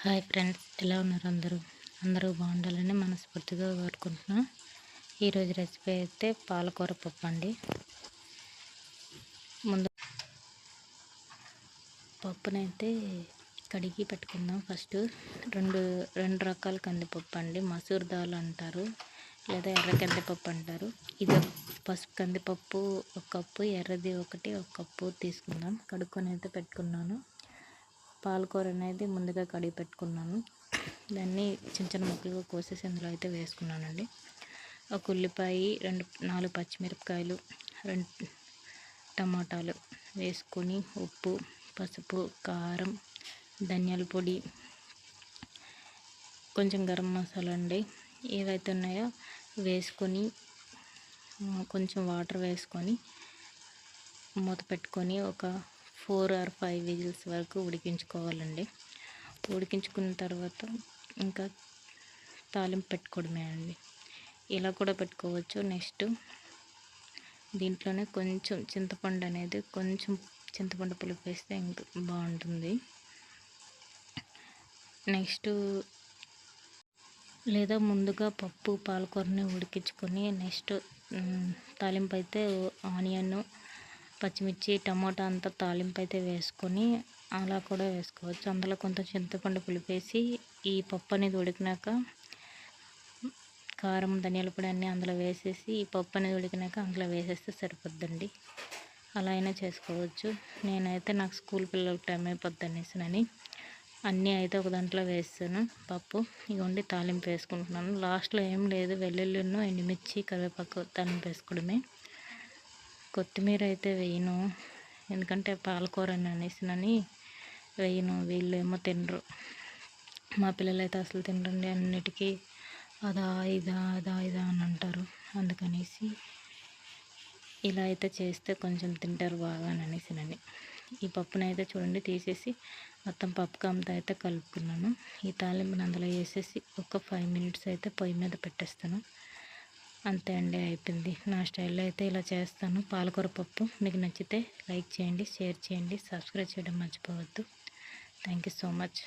Hi friends, ఎలా ఉన్నారు? అందరూ బాగుండాలని మనస్ఫూర్తిగా కోరుకుంటున్నాను. ఈరోజు రెసిపీ అయితే పాలకూర పప్పు అండి. ముందు పప్పునైతే కడిగి పెట్టుకుందాం. ఫస్ట్ రెండు రకాల కందిపప్పు అండి. మసూర్ దాల్ అంటారు, లేదా ఎర్ర కందిపప్పు అంటారు. ఇది పసుపు కందిపప్పు ఒక కప్పు, ఎర్రది ఒక కప్పు తీసుకుందాం. కడుక్కొని అయితే పెట్టుకున్నాను. పాలకూర అనేది ముందుగా కడిగి పెట్టుకున్నాను. దాన్ని చిన్న చిన్న ముక్కలుగా కోసేసి అందులో అయితే వేసుకున్నానండి. ఒక ఉల్లిపాయ, 4 పచ్చిమిరపకాయలు, 2 టమాటాలు వేసుకొని ఉప్పు, పసుపు, కారం, ధనియాల పొడి, కొంచెం గరం మసాలా అండి, ఏవైతే ఉన్నాయో వేసుకొని కొంచెం వాటర్ వేసుకొని మూత పెట్టుకొని ఒక 4 or 5 విజిల్స్ వరకు ఉడికించుకోవాలండి. ఉడికించుకున్న తర్వాత ఇంకా తాలింపు పెట్టుకోవడమే అండి. ఇలా కూడా పెట్టుకోవచ్చు. నెక్స్ట్ దీంట్లోనే కొంచెం చింతపండు పులుపు వేస్తే ఇంకా బాగుంటుంది. నెక్స్ట్ లేదా ముందుగా పప్పు పాలకూరని ఉడికించుకొని నెక్స్ట్ తాలింపు అయితే ఆనియన్, పచ్చిమిర్చి, టమాటా అంతా తాలింపు అయితే వేసుకొని అలా కూడా వేసుకోవచ్చు. అందులో కొంత చింతపండు పులుపు వేసి ఈ పప్పు అనేది ఉడికినాక కారం, ధనియాల పొడి అన్నీ అందులో వేసేసి ఈ పప్పు అనేది ఉడికినాక అందులో వేసేస్తే సరిపోద్దండి. అలా అయినా చేసుకోవచ్చు. నేనైతే నాకు స్కూల్ పిల్లలకు టైం అయిపోద్ది అనేసినని అన్నీ అయితే ఒక దాంట్లో వేస్తాను. పప్పు ఇగోండి తాలింపు వేసుకుంటున్నాను. లాస్ట్లో ఏం లేదు, వెల్లుల్లిను, ఎండుమిర్చి, కరివేపాకు తాలింపు వేసుకోవడమే. కొత్తిమీర అయితే వేయను, ఎందుకంటే పాలకూర అనేసినని వేయను. వీళ్ళు ఏమో తినరు, మా పిల్లలు అయితే అసలు తినరండి. అన్నిటికీ అదా ఇదా అని అంటారు. అందుకనేసి ఇలా అయితే చేస్తే కొంచెం తింటారు బాగా అనేసినని ఈ పప్పునైతే చూడండి తీసేసి మొత్తం పప్పు కాంతో అయితే కలుపుకున్నాను. ఈ తాలింపుని అందులో వేసేసి ఒక 5 minutes అయితే పొయ్యి మీద పెట్టేస్తాను. అంతే అండి, అయిపోయింది. నా స్టైల్లో అయితే ఇలా చేస్తాను పాలకూర పప్పు. మీకు నచ్చితే లైక్ చేయండి, షేర్ చేయండి, సబ్స్క్రైబ్ చేయడం మర్చిపోవద్దు. Thank you so much.